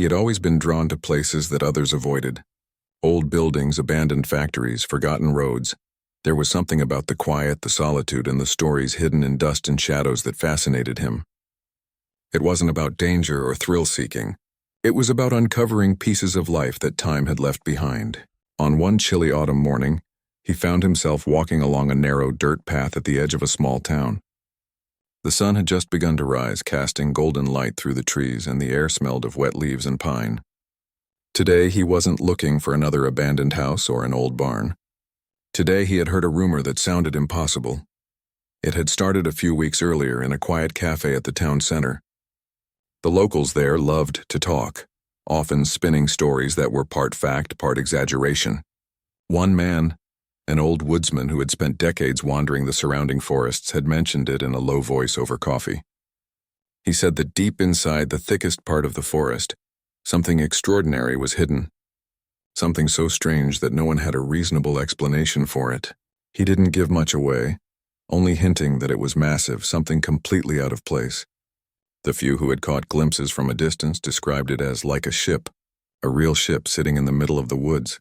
He had always been drawn to places that others avoided. Old buildings, abandoned factories, forgotten roads. There was something about the quiet, the solitude, and the stories hidden in dust and shadows that fascinated him. It wasn't about danger or thrill-seeking. It was about uncovering pieces of life that time had left behind. On one chilly autumn morning, he found himself walking along a narrow dirt path at the edge of a small town. The sun had just begun to rise, casting golden light through the trees, and the air smelled of wet leaves and pine. Today, he wasn't looking for another abandoned house or an old barn. Today, he had heard a rumor that sounded impossible. It had started a few weeks earlier in a quiet cafe at the town center. The locals there loved to talk, often spinning stories that were part fact, part exaggeration. One man, an old woodsman who had spent decades wandering the surrounding forests, had mentioned it in a low voice over coffee. He said that deep inside the thickest part of the forest, something extraordinary was hidden. Something so strange that no one had a reasonable explanation for it. He didn't give much away, only hinting that it was massive, something completely out of place. The few who had caught glimpses from a distance described it as like a ship, a real ship sitting in the middle of the woods.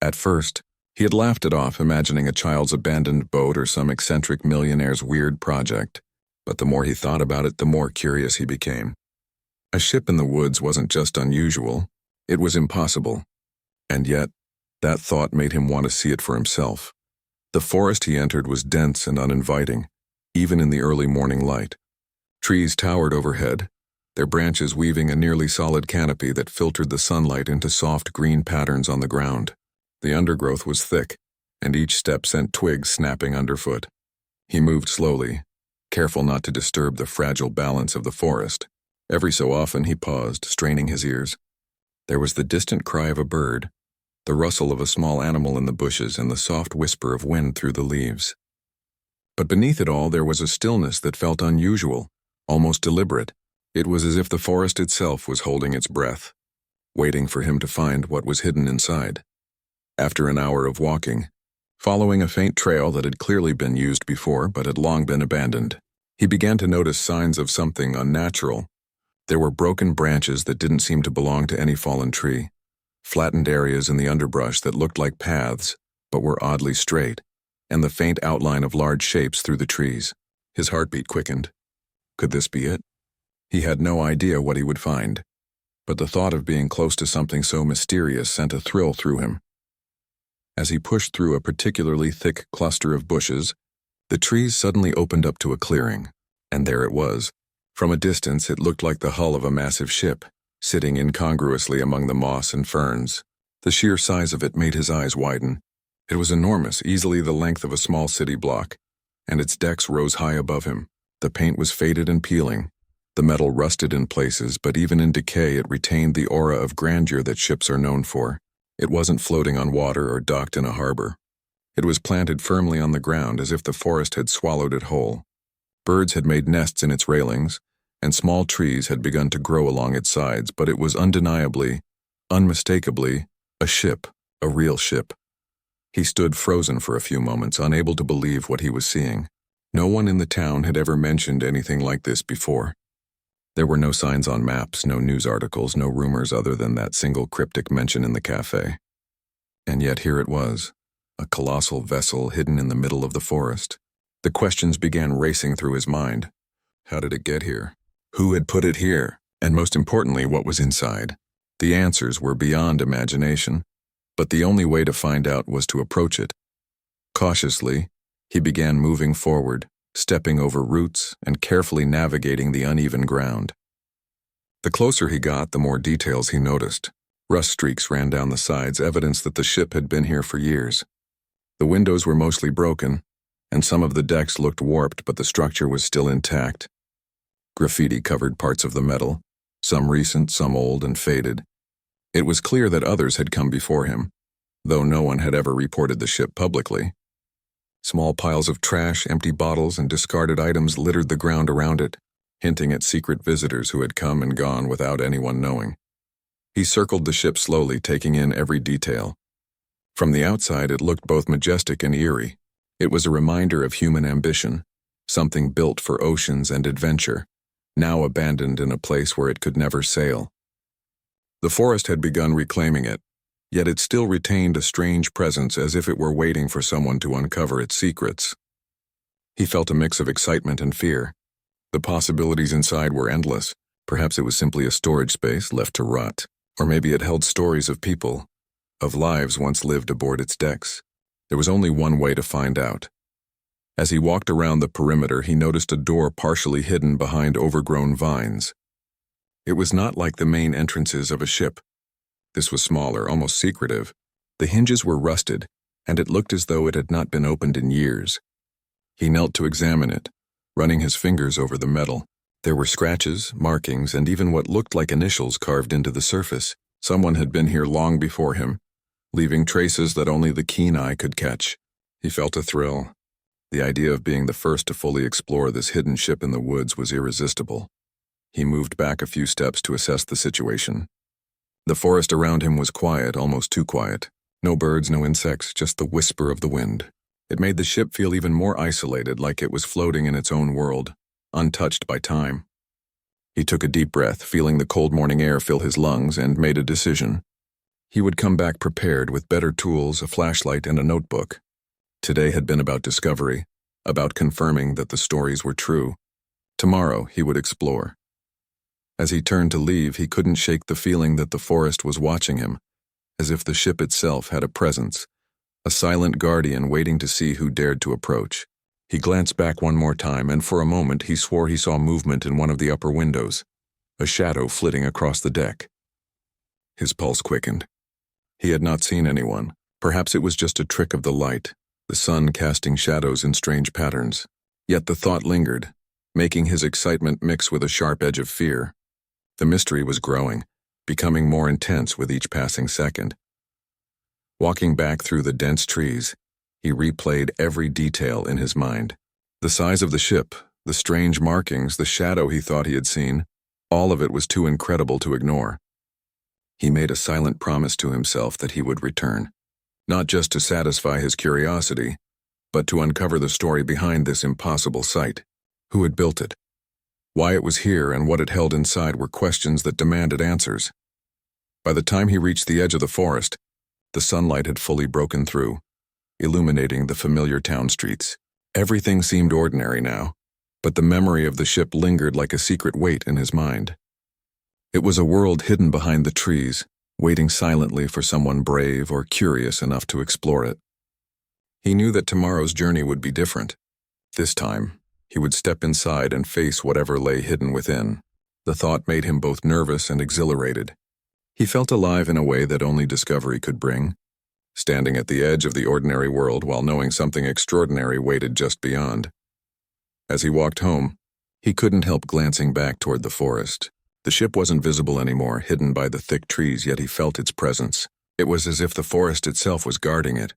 At first, he had laughed it off, imagining a child's abandoned boat or some eccentric millionaire's weird project. But the more he thought about it, the more curious he became. A ship in the woods wasn't just unusual, it was impossible. And yet, that thought made him want to see it for himself. The forest he entered was dense and uninviting, even in the early morning light. Trees towered overhead, their branches weaving a nearly solid canopy that filtered the sunlight into soft green patterns on the ground. The undergrowth was thick, and each step sent twigs snapping underfoot. He moved slowly, careful not to disturb the fragile balance of the forest. Every so often he paused, straining his ears. There was the distant cry of a bird, the rustle of a small animal in the bushes, and the soft whisper of wind through the leaves. But beneath it all there was a stillness that felt unusual, almost deliberate. It was as if the forest itself was holding its breath, waiting for him to find what was hidden inside. After an hour of walking, following a faint trail that had clearly been used before but had long been abandoned, he began to notice signs of something unnatural. There were broken branches that didn't seem to belong to any fallen tree, flattened areas in the underbrush that looked like paths but were oddly straight, and the faint outline of large shapes through the trees. His heartbeat quickened. Could this be it? He had no idea what he would find, but the thought of being close to something so mysterious sent a thrill through him. As he pushed through a particularly thick cluster of bushes, the trees suddenly opened up to a clearing, and there it was. From a distance, it looked like the hull of a massive ship, sitting incongruously among the moss and ferns. The sheer size of it made his eyes widen. It was enormous, easily the length of a small city block, and its decks rose high above him. The paint was faded and peeling. The metal rusted in places, but even in decay it retained the aura of grandeur that ships are known for. It wasn't floating on water or docked in a harbor. It was planted firmly on the ground as if the forest had swallowed it whole. Birds had made nests in its railings, and small trees had begun to grow along its sides, but it was undeniably, unmistakably, a ship, a real ship. He stood frozen for a few moments, unable to believe what he was seeing. No one in the town had ever mentioned anything like this before. There were no signs on maps, no news articles, no rumors other than that single cryptic mention in the cafe. And yet here it was, a colossal vessel hidden in the middle of the forest. The questions began racing through his mind. How did it get here? Who had put it here? And most importantly, what was inside? The answers were beyond imagination, but the only way to find out was to approach it. Cautiously, he began moving forward, stepping over roots and carefully navigating the uneven ground. The closer he got, the more details he noticed. Rust streaks ran down the sides, evidence that the ship had been here for years. The windows were mostly broken, and some of the decks looked warped, but the structure was still intact. Graffiti covered parts of the metal, some recent, some old and faded. It was clear that others had come before him, though no one had ever reported the ship publicly. Small piles of trash, empty bottles, and discarded items littered the ground around it, hinting at secret visitors who had come and gone without anyone knowing. He circled the ship slowly, taking in every detail. From the outside, it looked both majestic and eerie. It was a reminder of human ambition, something built for oceans and adventure, now abandoned in a place where it could never sail. The forest had begun reclaiming it, yet it still retained a strange presence as if it were waiting for someone to uncover its secrets. He felt a mix of excitement and fear. The possibilities inside were endless. Perhaps it was simply a storage space left to rot. Or maybe it held stories of people, of lives once lived aboard its decks. There was only one way to find out. As he walked around the perimeter, he noticed a door partially hidden behind overgrown vines. It was not like the main entrances of a ship. This was smaller, almost secretive. The hinges were rusted, and it looked as though it had not been opened in years. He knelt to examine it, running his fingers over the metal. There were scratches, markings, and even what looked like initials carved into the surface. Someone had been here long before him, leaving traces that only the keen eye could catch. He felt a thrill. The idea of being the first to fully explore this hidden ship in the woods was irresistible. He moved back a few steps to assess the situation. The forest around him was quiet, almost too quiet. No birds, no insects, just the whisper of the wind. It made the ship feel even more isolated, like it was floating in its own world, untouched by time. He took a deep breath, feeling the cold morning air fill his lungs, and made a decision. He would come back prepared with better tools, a flashlight, and a notebook. Today had been about discovery, about confirming that the stories were true. Tomorrow he would explore. As he turned to leave, he couldn't shake the feeling that the forest was watching him, as if the ship itself had a presence, a silent guardian waiting to see who dared to approach. He glanced back one more time, and for a moment he swore he saw movement in one of the upper windows, a shadow flitting across the deck. His pulse quickened. He had not seen anyone. Perhaps it was just a trick of the light, the sun casting shadows in strange patterns. Yet the thought lingered, making his excitement mix with a sharp edge of fear. The mystery was growing, becoming more intense with each passing second. Walking back through the dense trees, he replayed every detail in his mind. The size of the ship, the strange markings, the shadow he thought he had seen, all of it was too incredible to ignore. He made a silent promise to himself that he would return, not just to satisfy his curiosity, but to uncover the story behind this impossible sight. Who had built it? Why it was here and what it held inside were questions that demanded answers. By the time he reached the edge of the forest, the sunlight had fully broken through, illuminating the familiar town streets. Everything seemed ordinary now, but the memory of the ship lingered like a secret weight in his mind. It was a world hidden behind the trees, waiting silently for someone brave or curious enough to explore it. He knew that tomorrow's journey would be different. This time, he would step inside and face whatever lay hidden within. The thought made him both nervous and exhilarated. He felt alive in a way that only discovery could bring, standing at the edge of the ordinary world while knowing something extraordinary waited just beyond. As he walked home, he couldn't help glancing back toward the forest. The ship wasn't visible anymore, hidden by the thick trees, yet he felt its presence. It was as if the forest itself was guarding it,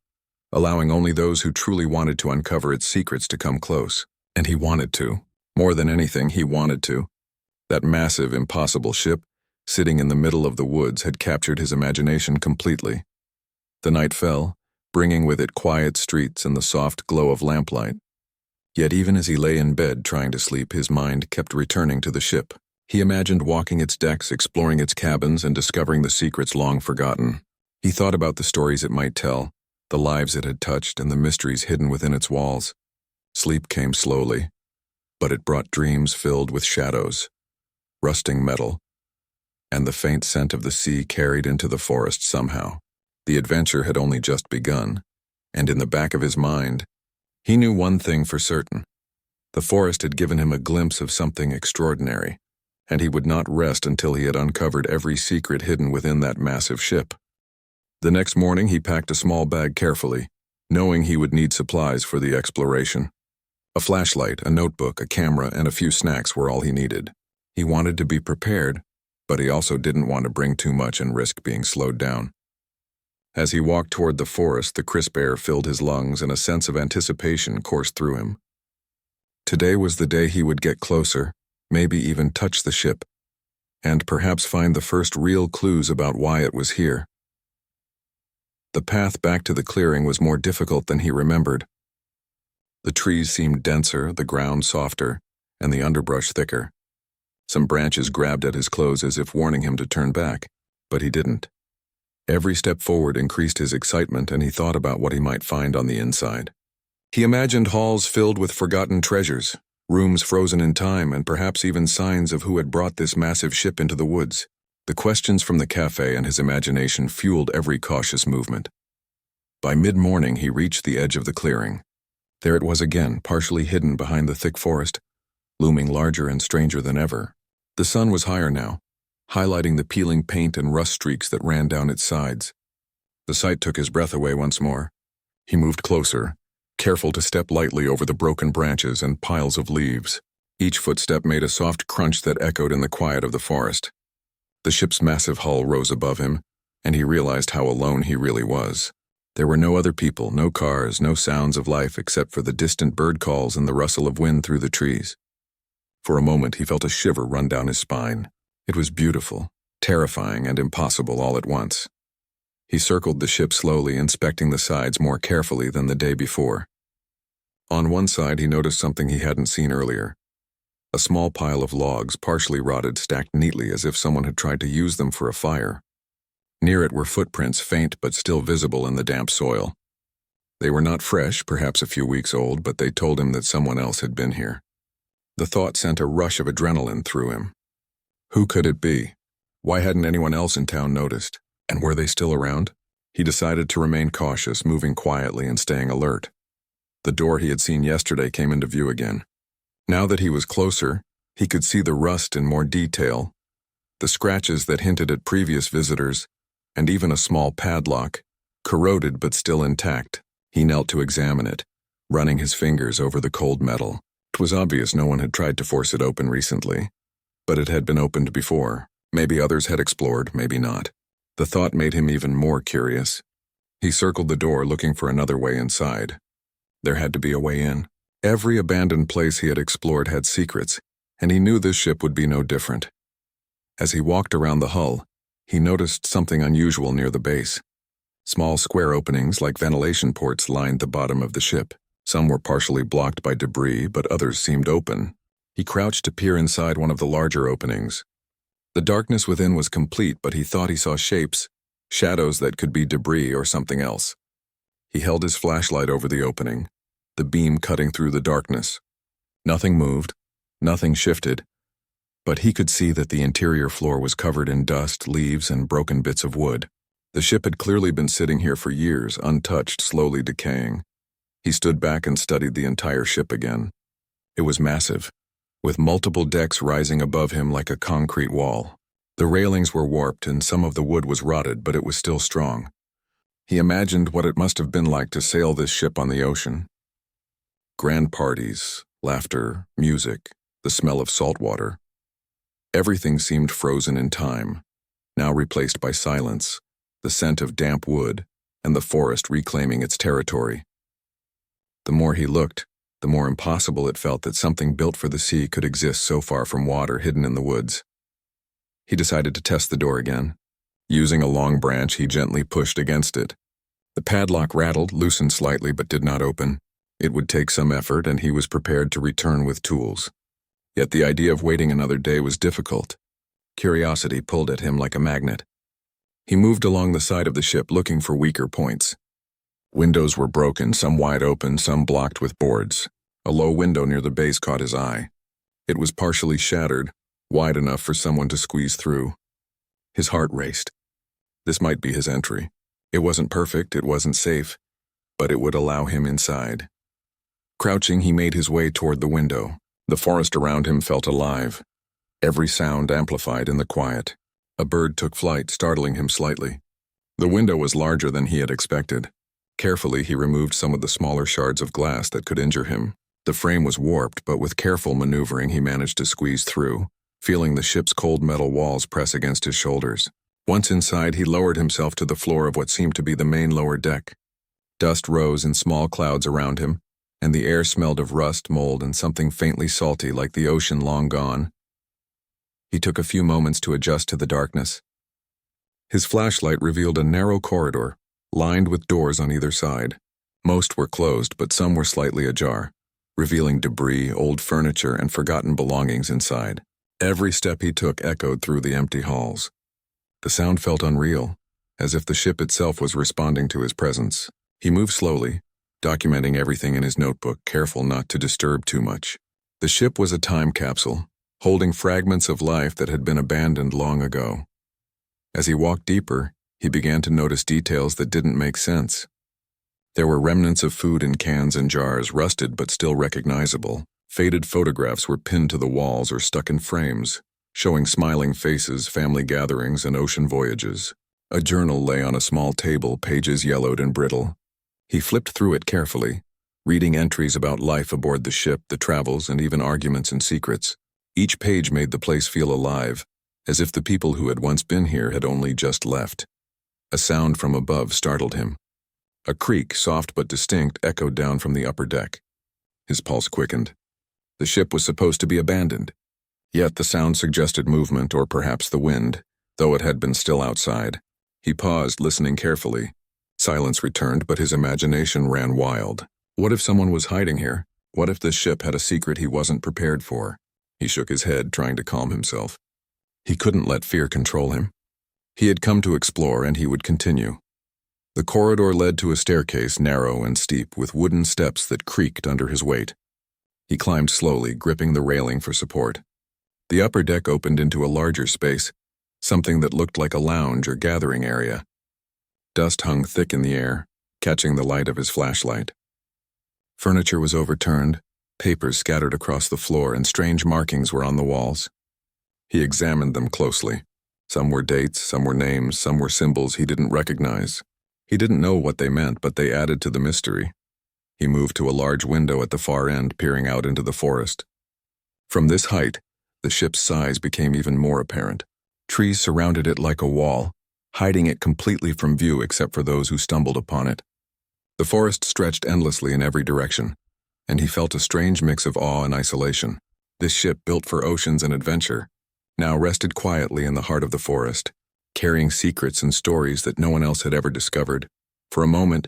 allowing only those who truly wanted to uncover its secrets to come close. And he wanted to. More than anything, he wanted to. That massive, impossible ship, sitting in the middle of the woods, had captured his imagination completely. The night fell, bringing with it quiet streets and the soft glow of lamplight. Yet even as he lay in bed trying to sleep, his mind kept returning to the ship. He imagined walking its decks, exploring its cabins, and discovering the secrets long forgotten. He thought about the stories it might tell, the lives it had touched, and the mysteries hidden within its walls. Sleep came slowly, but it brought dreams filled with shadows, rusting metal, and the faint scent of the sea carried into the forest somehow. The adventure had only just begun, and in the back of his mind, he knew one thing for certain. The forest had given him a glimpse of something extraordinary, and he would not rest until he had uncovered every secret hidden within that massive ship. The next morning he packed a small bag carefully, knowing he would need supplies for the exploration. A flashlight, a notebook, a camera, and a few snacks were all he needed. He wanted to be prepared, but he also didn't want to bring too much and risk being slowed down. As he walked toward the forest, the crisp air filled his lungs and a sense of anticipation coursed through him. Today was the day he would get closer, maybe even touch the ship, and perhaps find the first real clues about why it was here. The path back to the clearing was more difficult than he remembered. The trees seemed denser, the ground softer, and the underbrush thicker. Some branches grabbed at his clothes as if warning him to turn back, but he didn't. Every step forward increased his excitement, and he thought about what he might find on the inside. He imagined halls filled with forgotten treasures, rooms frozen in time, and perhaps even signs of who had brought this massive ship into the woods. The questions from the cafe and his imagination fueled every cautious movement. By mid-morning, he reached the edge of the clearing. There it was again, partially hidden behind the thick forest, looming larger and stranger than ever. The sun was higher now, highlighting the peeling paint and rust streaks that ran down its sides. The sight took his breath away once more. He moved closer, careful to step lightly over the broken branches and piles of leaves. Each footstep made a soft crunch that echoed in the quiet of the forest. The ship's massive hull rose above him, and he realized how alone he really was. There were no other people, no cars, no sounds of life except for the distant bird calls and the rustle of wind through the trees. For a moment, he felt a shiver run down his spine. It was beautiful, terrifying, and impossible all at once. He circled the ship slowly, inspecting the sides more carefully than the day before. On one side, he noticed something he hadn't seen earlier. A small pile of logs, partially rotted, stacked neatly as if someone had tried to use them for a fire. Near it were footprints, faint but still visible in the damp soil. They were not fresh, perhaps a few weeks old, but they told him that someone else had been here. The thought sent a rush of adrenaline through him. Who could it be? Why hadn't anyone else in town noticed? And were they still around? He decided to remain cautious, moving quietly and staying alert. The door he had seen yesterday came into view again. Now that he was closer, he could see the rust in more detail, the scratches that hinted at previous visitors, and even a small padlock, corroded but still intact. He knelt to examine it, running his fingers over the cold metal. It was obvious no one had tried to force it open recently, but it had been opened before. Maybe others had explored, maybe not. The thought made him even more curious. He circled the door, looking for another way inside. There had to be a way in. Every abandoned place he had explored had secrets, and he knew this ship would be no different. As he walked around the hull, he noticed something unusual near the base. Small square openings like ventilation ports lined the bottom of the ship. Some were partially blocked by debris, but others seemed open. He crouched to peer inside one of the larger openings. The darkness within was complete, but he thought he saw shapes, shadows that could be debris or something else. He held his flashlight over the opening, the beam cutting through the darkness. Nothing moved, nothing shifted, but he could see that the interior floor was covered in dust, leaves, and broken bits of wood. The ship had clearly been sitting here for years, untouched, slowly decaying. He stood back and studied the entire ship again. It was massive, with multiple decks rising above him like a concrete wall. The railings were warped and some of the wood was rotted, but it was still strong. He imagined what it must have been like to sail this ship on the ocean. Grand parties, laughter, music, the smell of salt water. Everything seemed frozen in time, now replaced by silence, the scent of damp wood, and the forest reclaiming its territory. The more he looked, the more impossible it felt that something built for the sea could exist so far from water hidden in the woods. He decided to test the door again. Using a long branch, he gently pushed against it. The padlock rattled, loosened slightly, but did not open. It would take some effort, and he was prepared to return with tools. Yet the idea of waiting another day was difficult. Curiosity pulled at him like a magnet. He moved along the side of the ship, looking for weaker points. Windows were broken, some wide open, some blocked with boards. A low window near the base caught his eye. It was partially shattered, wide enough for someone to squeeze through. His heart raced. This might be his entry. It wasn't perfect, it wasn't safe, but it would allow him inside. Crouching, he made his way toward the window. The forest around him felt alive, every sound amplified in the quiet. A bird took flight, startling him slightly. The window was larger than he had expected. Carefully, he removed some of the smaller shards of glass that could injure him. The frame was warped, but with careful maneuvering, he managed to squeeze through, feeling the ship's cold metal walls press against his shoulders. Once inside, he lowered himself to the floor of what seemed to be the main lower deck. Dust rose in small clouds around him, and the air smelled of rust, mold, and something faintly salty like the ocean long gone. He took a few moments to adjust to the darkness. His flashlight revealed a narrow corridor, lined with doors on either side. Most were closed, but some were slightly ajar, revealing debris, old furniture, and forgotten belongings inside. Every step he took echoed through the empty halls. The sound felt unreal, as if the ship itself was responding to his presence. He moved slowly, documenting everything in his notebook, careful not to disturb too much. The ship was a time capsule, holding fragments of life that had been abandoned long ago. As he walked deeper, he began to notice details that didn't make sense. There were remnants of food in cans and jars, rusted but still recognizable. Faded photographs were pinned to the walls or stuck in frames, showing smiling faces, family gatherings, and ocean voyages. A journal lay on a small table, pages yellowed and brittle. He flipped through it carefully, reading entries about life aboard the ship, the travels, and even arguments and secrets. Each page made the place feel alive, as if the people who had once been here had only just left. A sound from above startled him. A creak, soft but distinct, echoed down from the upper deck. His pulse quickened. The ship was supposed to be abandoned. Yet the sound suggested movement, or perhaps the wind, though it had been still outside. He paused, listening carefully. Silence returned, but his imagination ran wild. What if someone was hiding here? What if this ship had a secret he wasn't prepared for? He shook his head, trying to calm himself. He couldn't let fear control him. He had come to explore, and he would continue. The corridor led to a staircase, narrow and steep, with wooden steps that creaked under his weight. He climbed slowly, gripping the railing for support. The upper deck opened into a larger space, something that looked like a lounge or gathering area. Dust hung thick in the air, catching the light of his flashlight. Furniture was overturned, papers scattered across the floor, and strange markings were on the walls. He examined them closely. Some were dates, some were names, some were symbols he didn't recognize. He didn't know what they meant, but they added to the mystery. He moved to a large window at the far end, peering out into the forest. From this height, the ship's size became even more apparent. Trees surrounded it like a wall, hiding it completely from view except for those who stumbled upon it. The forest stretched endlessly in every direction, and he felt a strange mix of awe and isolation. This ship, built for oceans and adventure, now rested quietly in the heart of the forest, carrying secrets and stories that no one else had ever discovered. For a moment,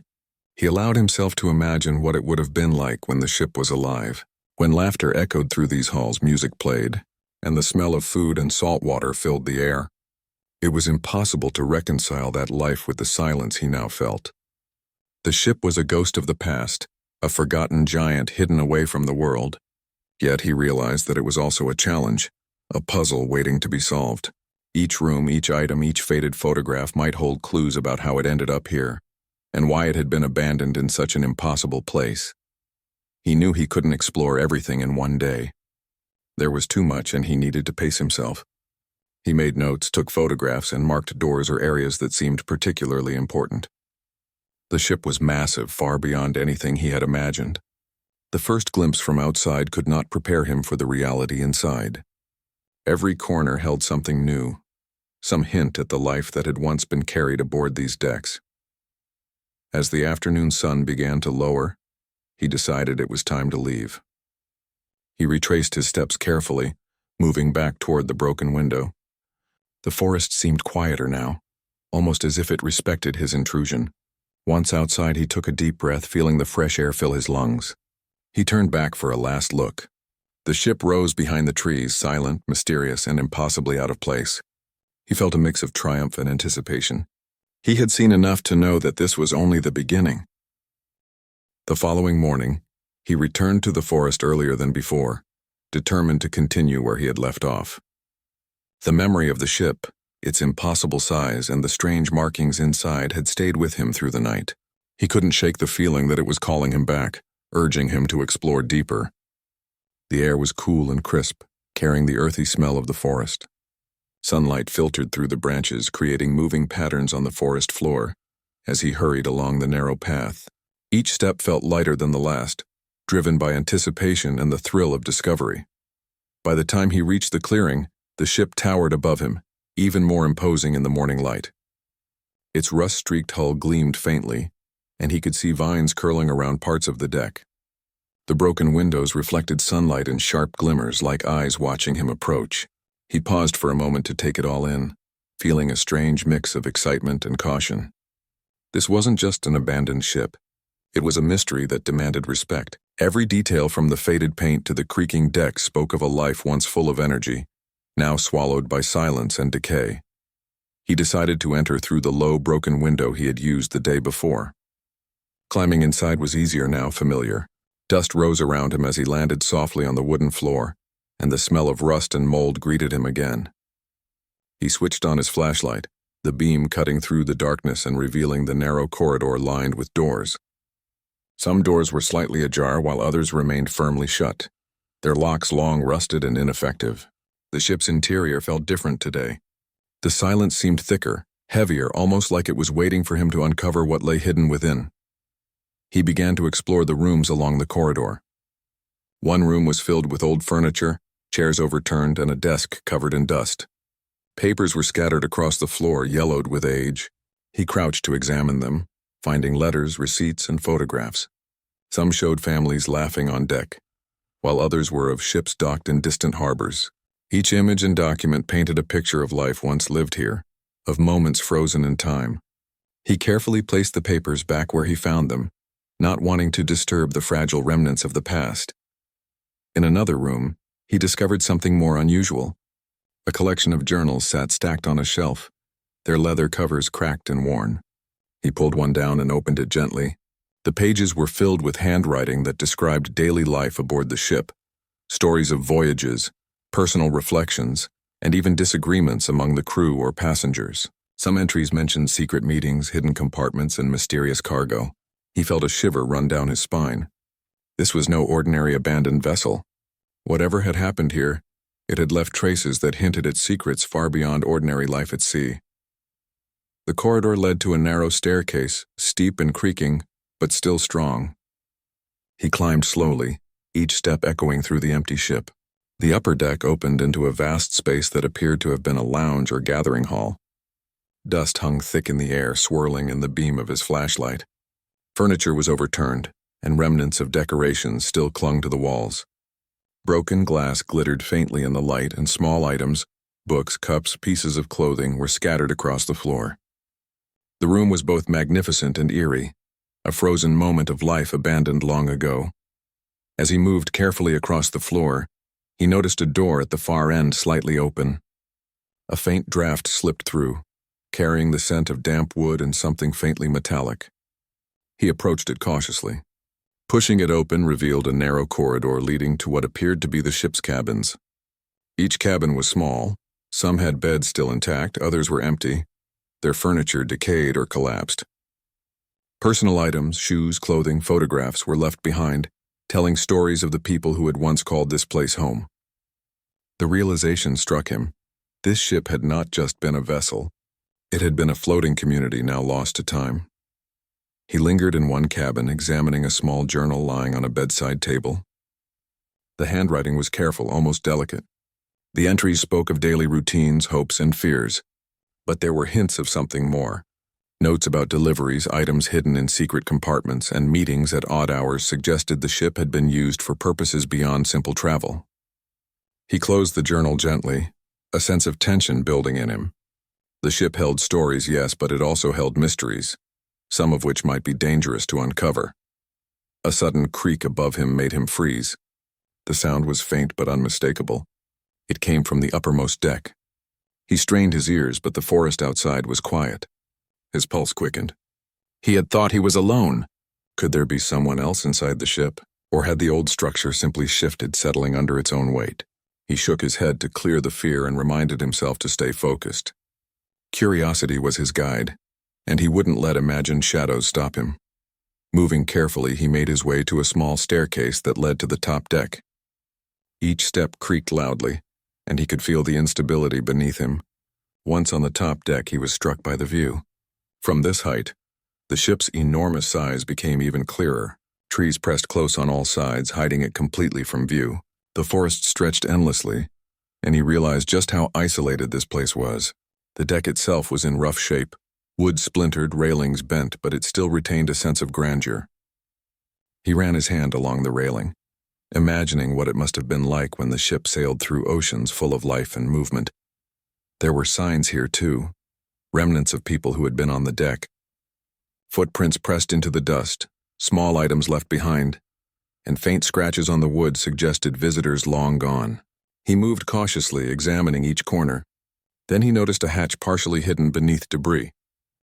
he allowed himself to imagine what it would have been like when the ship was alive. When laughter echoed through these halls, music played, and the smell of food and salt water filled the air. It was impossible to reconcile that life with the silence he now felt. The ship was a ghost of the past, a forgotten giant hidden away from the world. Yet he realized that it was also a challenge, a puzzle waiting to be solved. Each room, each item, each faded photograph might hold clues about how it ended up here, and why it had been abandoned in such an impossible place. He knew he couldn't explore everything in one day. There was too much, and he needed to pace himself. He made notes, took photographs, and marked doors or areas that seemed particularly important. The ship was massive, far beyond anything he had imagined. The first glimpse from outside could not prepare him for the reality inside. Every corner held something new, some hint at the life that had once been carried aboard these decks. As the afternoon sun began to lower, he decided it was time to leave. He retraced his steps carefully, moving back toward the broken window. The forest seemed quieter now, almost as if it respected his intrusion. Once outside, he took a deep breath, feeling the fresh air fill his lungs. He turned back for a last look. The ship rose behind the trees, silent, mysterious, and impossibly out of place. He felt a mix of triumph and anticipation. He had seen enough to know that this was only the beginning. The following morning, he returned to the forest earlier than before, determined to continue where he had left off. The memory of the ship, its impossible size, and the strange markings inside had stayed with him through the night. He couldn't shake the feeling that it was calling him back, urging him to explore deeper. The air was cool and crisp, carrying the earthy smell of the forest. Sunlight filtered through the branches, creating moving patterns on the forest floor as he hurried along the narrow path. Each step felt lighter than the last, driven by anticipation and the thrill of discovery. By the time he reached the clearing, the ship towered above him, even more imposing in the morning light. Its rust-streaked hull gleamed faintly, and he could see vines curling around parts of the deck. The broken windows reflected sunlight in sharp glimmers like eyes watching him approach. He paused for a moment to take it all in, feeling a strange mix of excitement and caution. This wasn't just an abandoned ship. It was a mystery that demanded respect. Every detail from the faded paint to the creaking deck spoke of a life once full of energy, now swallowed by silence and decay. He decided to enter through the low, broken window he had used the day before. Climbing inside was easier now, familiar. Dust rose around him as he landed softly on the wooden floor, and the smell of rust and mold greeted him again. He switched on his flashlight, the beam cutting through the darkness and revealing the narrow corridor lined with doors. Some doors were slightly ajar while others remained firmly shut, their locks long rusted and ineffective. The ship's interior felt different today. The silence seemed thicker, heavier, almost like it was waiting for him to uncover what lay hidden within. He began to explore the rooms along the corridor. One room was filled with old furniture, chairs overturned, and a desk covered in dust. Papers were scattered across the floor, yellowed with age. He crouched to examine them, finding letters, receipts, and photographs. Some showed families laughing on deck, while others were of ships docked in distant harbors. Each image and document painted a picture of life once lived here, of moments frozen in time. He carefully placed the papers back where he found them, not wanting to disturb the fragile remnants of the past. In another room, he discovered something more unusual. A collection of journals sat stacked on a shelf, their leather covers cracked and worn. He pulled one down and opened it gently. The pages were filled with handwriting that described daily life aboard the ship, stories of voyages, personal reflections, and even disagreements among the crew or passengers. Some entries mentioned secret meetings, hidden compartments, and mysterious cargo. He felt a shiver run down his spine. This was no ordinary abandoned vessel. Whatever had happened here, it had left traces that hinted at secrets far beyond ordinary life at sea. The corridor led to a narrow staircase, steep and creaking, but still strong. He climbed slowly, each step echoing through the empty ship. The upper deck opened into a vast space that appeared to have been a lounge or gathering hall. Dust hung thick in the air, swirling in the beam of his flashlight. Furniture was overturned, and remnants of decorations still clung to the walls. Broken glass glittered faintly in the light, and small items, books, cups, pieces of clothing, were scattered across the floor. The room was both magnificent and eerie, a frozen moment of life abandoned long ago. As he moved carefully across the floor, he noticed a door at the far end slightly open. A faint draft slipped through, carrying the scent of damp wood and something faintly metallic. He approached it cautiously. Pushing it open revealed a narrow corridor leading to what appeared to be the ship's cabins. Each cabin was small. Some had beds still intact, others were empty, their furniture decayed or collapsed. Personal items, shoes, clothing, photographs were left behind, telling stories of the people who had once called this place home. The realization struck him. This ship had not just been a vessel. It had been a floating community now lost to time. He lingered in one cabin, examining a small journal lying on a bedside table. The handwriting was careful, almost delicate. The entries spoke of daily routines, hopes, and fears. But there were hints of something more. Notes about deliveries, items hidden in secret compartments, and meetings at odd hours suggested the ship had been used for purposes beyond simple travel. He closed the journal gently, a sense of tension building in him. The ship held stories, yes, but it also held mysteries, some of which might be dangerous to uncover. A sudden creak above him made him freeze. The sound was faint but unmistakable. It came from the uppermost deck. He strained his ears, but the forest outside was quiet. His pulse quickened. He had thought he was alone. Could there be someone else inside the ship? Or had the old structure simply shifted, settling under its own weight? He shook his head to clear the fear and reminded himself to stay focused. Curiosity was his guide, and he wouldn't let imagined shadows stop him. Moving carefully, he made his way to a small staircase that led to the top deck. Each step creaked loudly, and he could feel the instability beneath him. Once on the top deck, he was struck by the view. From this height, the ship's enormous size became even clearer. Trees pressed close on all sides, hiding it completely from view. The forest stretched endlessly, and he realized just how isolated this place was. The deck itself was in rough shape. Wood splintered, railings bent, but it still retained a sense of grandeur. He ran his hand along the railing, imagining what it must have been like when the ship sailed through oceans full of life and movement. There were signs here, too, remnants of people who had been on the deck. Footprints pressed into the dust, small items left behind, and faint scratches on the wood suggested visitors long gone. He moved cautiously, examining each corner. Then he noticed a hatch partially hidden beneath debris.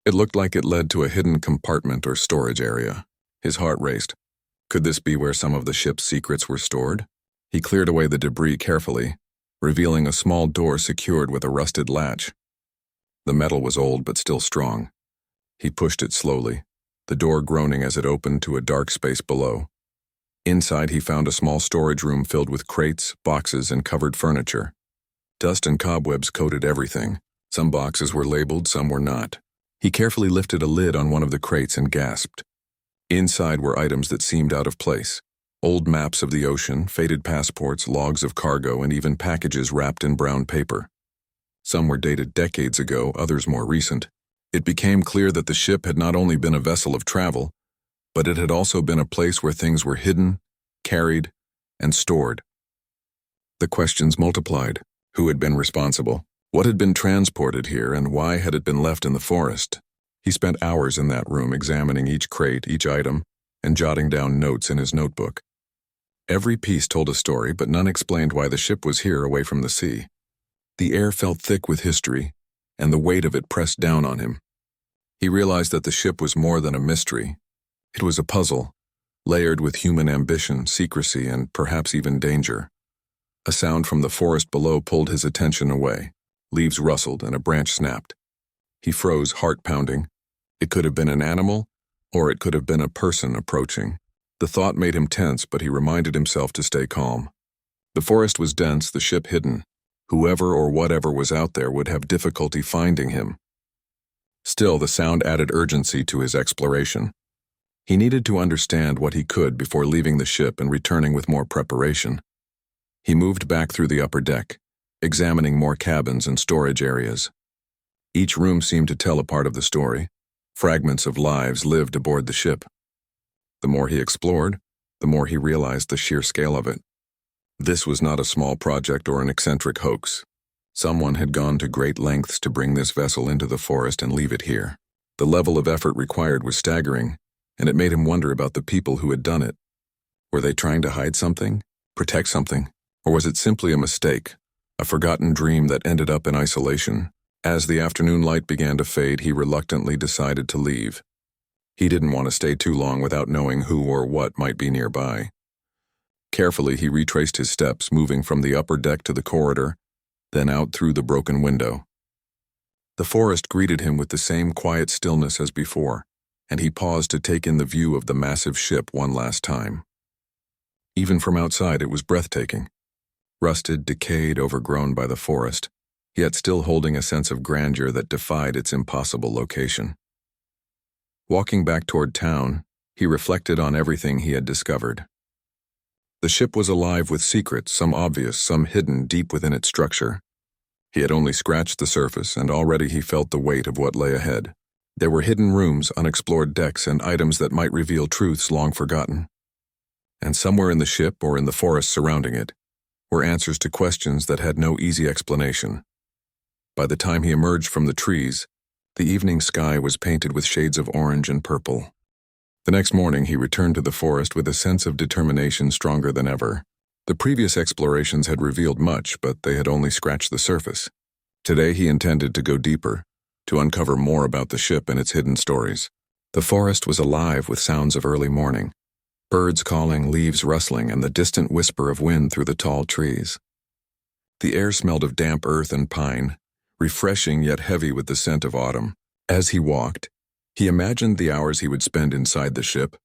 It looked like it led to a hidden compartment or storage area. His heart raced. Could this be where some of the ship's secrets were stored? He cleared away the debris carefully, revealing a small door secured with a rusted latch. The metal was old but still strong. He pushed it slowly, the door groaning as it opened to a dark space below. Inside, he found a small storage room filled with crates, boxes, and covered furniture. Dust and cobwebs coated everything. Some boxes were labeled, some were not. He carefully lifted a lid on one of the crates and gasped. Inside were items that seemed out of place. Old maps of the ocean, faded passports, logs of cargo, and even packages wrapped in brown paper. Some were dated decades ago, others more recent. It became clear that the ship had not only been a vessel of travel, but it had also been a place where things were hidden, carried, and stored. The questions multiplied. Who had been responsible? What had been transported here, and why had it been left in the forest? He spent hours in that room examining each crate, each item, and jotting down notes in his notebook. Every piece told a story, but none explained why the ship was here away from the sea. The air felt thick with history, and the weight of it pressed down on him. He realized that the ship was more than a mystery. It was a puzzle, layered with human ambition, secrecy, and perhaps even danger. A sound from the forest below pulled his attention away. Leaves rustled and a branch snapped. He froze, heart pounding. It could have been an animal, or it could have been a person approaching. The thought made him tense, but he reminded himself to stay calm. The forest was dense, the ship hidden. Whoever or whatever was out there would have difficulty finding him. Still, the sound added urgency to his exploration. He needed to understand what he could before leaving the ship and returning with more preparation. He moved back through the upper deck, examining more cabins and storage areas. Each room seemed to tell a part of the story. Fragments of lives lived aboard the ship. The more he explored, the more he realized the sheer scale of it. This was not a small project or an eccentric hoax. Someone had gone to great lengths to bring this vessel into the forest and leave it here. The level of effort required was staggering, and it made him wonder about the people who had done it. Were they trying to hide something, protect something, or was it simply a mistake, a forgotten dream that ended up in isolation? As the afternoon light began to fade, he reluctantly decided to leave. He didn't want to stay too long without knowing who or what might be nearby. Carefully, he retraced his steps, moving from the upper deck to the corridor, then out through the broken window. The forest greeted him with the same quiet stillness as before, and he paused to take in the view of the massive ship one last time. Even from outside, it was breathtaking. Rusted, decayed, overgrown by the forest, yet still holding a sense of grandeur that defied its impossible location. Walking back toward town, he reflected on everything he had discovered. The ship was alive with secrets, some obvious, some hidden deep within its structure. He had only scratched the surface, and already he felt the weight of what lay ahead. There were hidden rooms, unexplored decks, and items that might reveal truths long forgotten. And somewhere in the ship, or in the forest surrounding it, were answers to questions that had no easy explanation. By the time he emerged from the trees, the evening sky was painted with shades of orange and purple. The next morning, he returned to the forest with a sense of determination stronger than ever. The previous explorations had revealed much, but they had only scratched the surface. Today, he intended to go deeper, to uncover more about the ship and its hidden stories. The forest was alive with sounds of early morning, birds calling, leaves rustling, and the distant whisper of wind through the tall trees. The air smelled of damp earth and pine, refreshing yet heavy with the scent of autumn. As he walked, he imagined the hours he would spend inside the ship,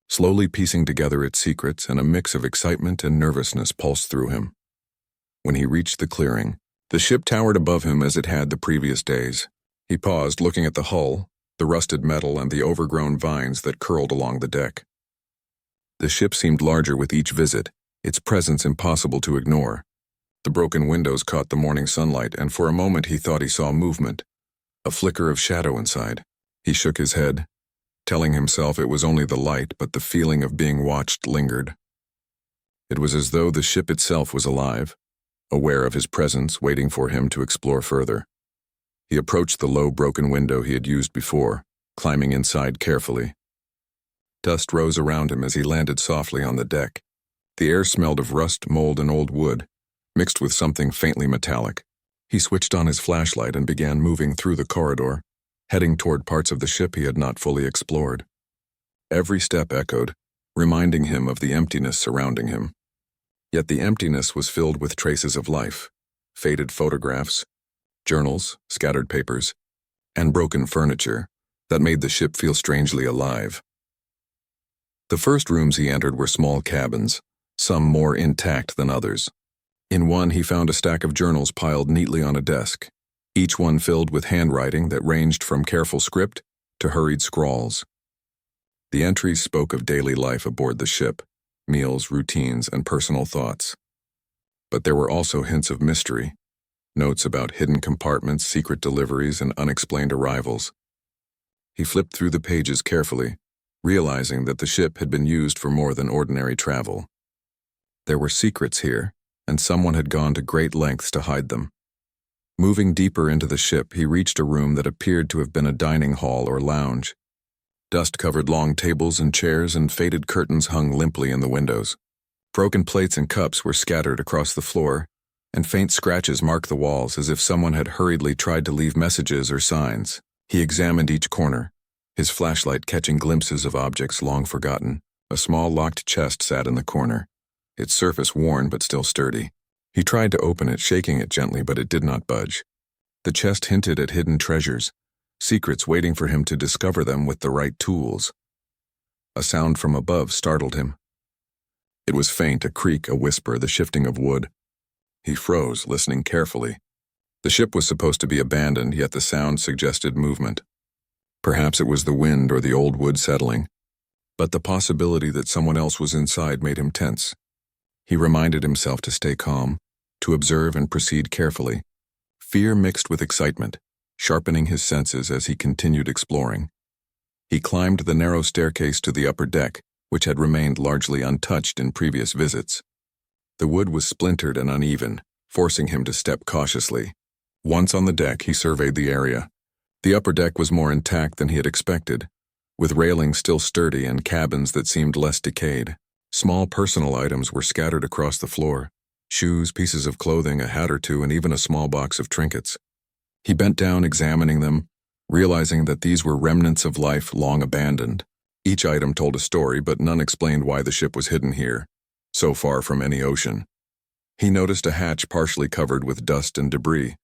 slowly piecing together its secrets, and a mix of excitement and nervousness pulsed through him. When he reached the clearing, the ship towered above him as it had the previous days. He paused, looking at the hull, the rusted metal, and the overgrown vines that curled along the deck. The ship seemed larger with each visit, its presence impossible to ignore. The broken windows caught the morning sunlight, and for a moment he thought he saw movement, a flicker of shadow inside. He shook his head, telling himself it was only the light, but the feeling of being watched lingered. It was as though the ship itself was alive, aware of his presence, waiting for him to explore further. He approached the low broken window he had used before, climbing inside carefully. Dust rose around him as he landed softly on the deck. The air smelled of rust, mold, and old wood, mixed with something faintly metallic. He switched on his flashlight and began moving through the corridor, heading toward parts of the ship he had not fully explored. Every step echoed, reminding him of the emptiness surrounding him. Yet the emptiness was filled with traces of life, faded photographs, journals, scattered papers, and broken furniture that made the ship feel strangely alive. The first rooms he entered were small cabins, some more intact than others. In one, he found a stack of journals piled neatly on a desk, each one filled with handwriting that ranged from careful script to hurried scrawls. The entries spoke of daily life aboard the ship, meals, routines, and personal thoughts. But there were also hints of mystery, notes about hidden compartments, secret deliveries, and unexplained arrivals. He flipped through the pages carefully, realizing that the ship had been used for more than ordinary travel. There were secrets here, and someone had gone to great lengths to hide them. Moving deeper into the ship, he reached a room that appeared to have been a dining hall or lounge. Dust-covered long tables and chairs and faded curtains hung limply in the windows. Broken plates and cups were scattered across the floor, and faint scratches marked the walls as if someone had hurriedly tried to leave messages or signs. He examined each corner, his flashlight catching glimpses of objects long forgotten. A small locked chest sat in the corner, its surface worn but still sturdy. He tried to open it, shaking it gently, but it did not budge. The chest hinted at hidden treasures, secrets waiting for him to discover them with the right tools. A sound from above startled him. It was faint, a creak, a whisper, the shifting of wood. He froze, listening carefully. The ship was supposed to be abandoned, yet the sound suggested movement. Perhaps it was the wind or the old wood settling, but the possibility that someone else was inside made him tense. He reminded himself to stay calm, to observe and proceed carefully. Fear mixed with excitement, sharpening his senses as he continued exploring. He climbed the narrow staircase to the upper deck, which had remained largely untouched in previous visits. The wood was splintered and uneven, forcing him to step cautiously. Once on the deck, he surveyed the area. The upper deck was more intact than he had expected, with railings still sturdy and cabins that seemed less decayed. Small personal items were scattered across the floor: shoes, pieces of clothing, a hat or two, and even a small box of trinkets. He bent down, examining them, realizing that these were remnants of life long abandoned. Each item told a story, but none explained why the ship was hidden here, so far from any ocean. He noticed a hatch partially covered with dust and debris.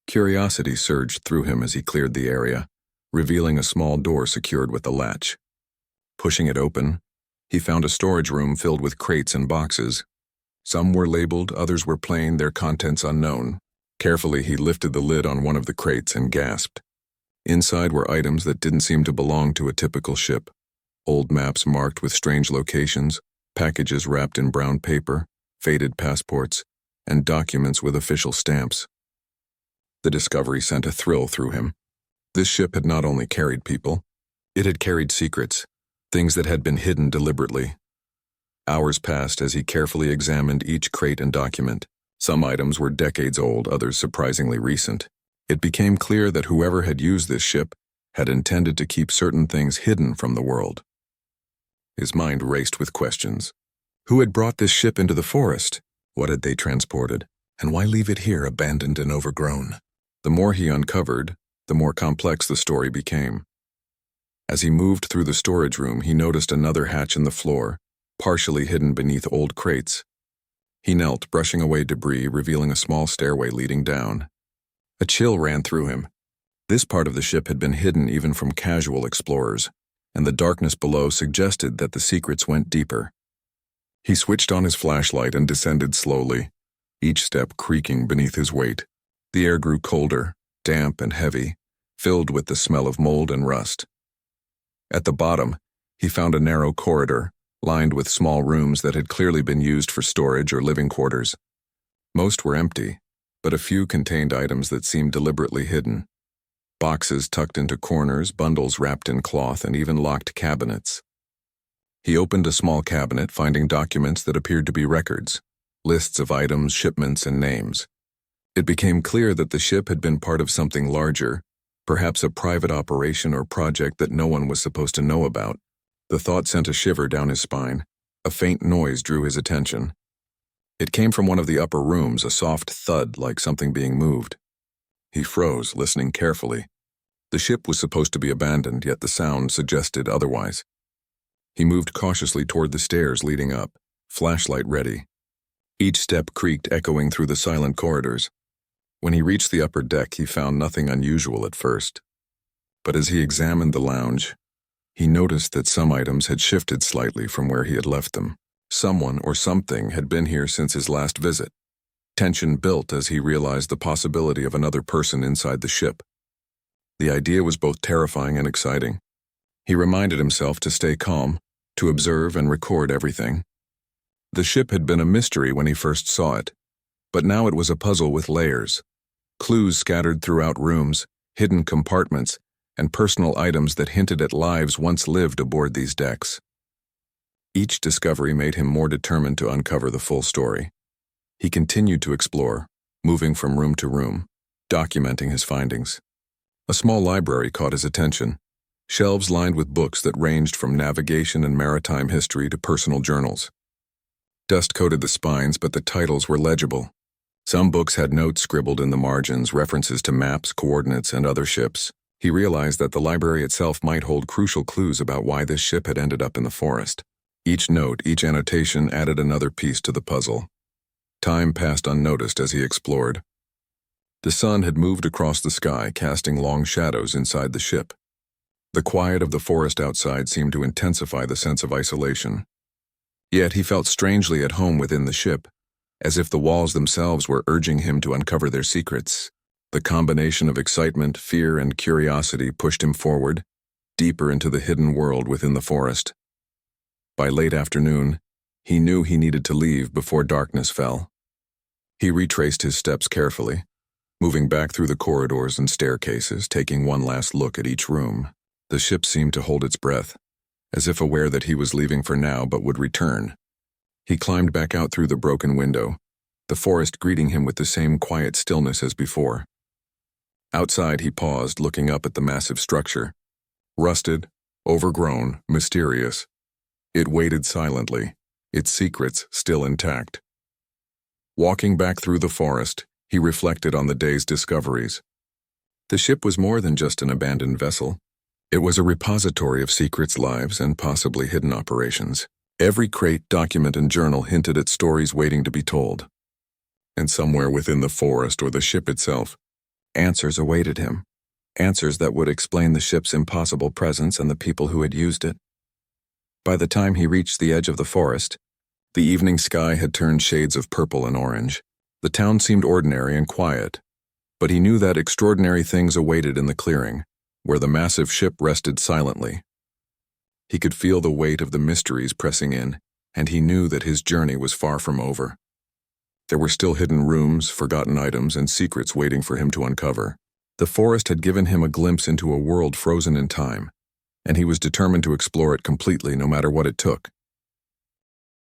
Curiosity surged through him as he cleared the area, revealing a small door secured with a latch. Pushing it open, he found a storage room filled with crates and boxes. Some were labeled, others were plain, their contents unknown. Carefully, he lifted the lid on one of the crates and gasped. Inside were items that didn't seem to belong to a typical ship. Old maps marked with strange locations, packages wrapped in brown paper, faded passports, and documents with official stamps. The discovery sent a thrill through him. This ship had not only carried people, it had carried secrets, things that had been hidden deliberately. Hours passed as he carefully examined each crate and document. Some items were decades old, others surprisingly recent. It became clear that whoever had used this ship had intended to keep certain things hidden from the world. His mind raced with questions. Who had brought this ship into the forest? What had they transported? And why leave it here, abandoned and overgrown? The more he uncovered, the more complex the story became. As he moved through the storage room, he noticed another hatch in the floor, partially hidden beneath old crates. He knelt, brushing away debris, revealing a small stairway leading down. A chill ran through him. This part of the ship had been hidden even from casual explorers, and the darkness below suggested that the secrets went deeper. He switched on his flashlight and descended slowly, each step creaking beneath his weight. The air grew colder, damp and heavy, filled with the smell of mold and rust. At the bottom, he found a narrow corridor, lined with small rooms that had clearly been used for storage or living quarters. Most were empty, but a few contained items that seemed deliberately hidden. Boxes tucked into corners, bundles wrapped in cloth, and even locked cabinets. He opened a small cabinet, finding documents that appeared to be records, lists of items, shipments, and names. It became clear that the ship had been part of something larger, perhaps a private operation or project that no one was supposed to know about. The thought sent a shiver down his spine. A faint noise drew his attention. It came from one of the upper rooms, a soft thud like something being moved. He froze, listening carefully. The ship was supposed to be abandoned, yet the sound suggested otherwise. He moved cautiously toward the stairs leading up, flashlight ready. Each step creaked, echoing through the silent corridors. When he reached the upper deck, he found nothing unusual at first. But as he examined the lounge, he noticed that some items had shifted slightly from where he had left them. Someone or something had been here since his last visit. Tension built as he realized the possibility of another person inside the ship. The idea was both terrifying and exciting. He reminded himself to stay calm, to observe and record everything. The ship had been a mystery when he first saw it, but now it was a puzzle with layers. Clues scattered throughout rooms, hidden compartments, and personal items that hinted at lives once lived aboard these decks. Each discovery made him more determined to uncover the full story. He continued to explore, moving from room to room, documenting his findings. A small library caught his attention, shelves lined with books that ranged from navigation and maritime history to personal journals. Dust coated the spines, but the titles were legible. Some books had notes scribbled in the margins, references to maps, coordinates, and other ships. He realized that the library itself might hold crucial clues about why this ship had ended up in the forest. Each note, each annotation added another piece to the puzzle. Time passed unnoticed as he explored. The sun had moved across the sky, casting long shadows inside the ship. The quiet of the forest outside seemed to intensify the sense of isolation. Yet he felt strangely at home within the ship, as if the walls themselves were urging him to uncover their secrets. The combination of excitement, fear, and curiosity pushed him forward, deeper into the hidden world within the forest. By late afternoon, he knew he needed to leave before darkness fell. He retraced his steps carefully, moving back through the corridors and staircases, taking one last look at each room. The ship seemed to hold its breath, as if aware that he was leaving for now but would return. He climbed back out through the broken window, the forest greeting him with the same quiet stillness as before. Outside, he paused, looking up at the massive structure. Rusted, overgrown, mysterious. It waited silently, its secrets still intact. Walking back through the forest, he reflected on the day's discoveries. The ship was more than just an abandoned vessel. It was a repository of secrets, lives, and possibly hidden operations. Every crate, document, and journal hinted at stories waiting to be told. And somewhere within the forest or the ship itself, answers awaited him. Answers that would explain the ship's impossible presence and the people who had used it. By the time he reached the edge of the forest, the evening sky had turned shades of purple and orange. The town seemed ordinary and quiet, but he knew that extraordinary things awaited in the clearing, where the massive ship rested silently. He could feel the weight of the mysteries pressing in, and he knew that his journey was far from over. There were still hidden rooms, forgotten items, and secrets waiting for him to uncover. The forest had given him a glimpse into a world frozen in time, and he was determined to explore it completely no matter what it took.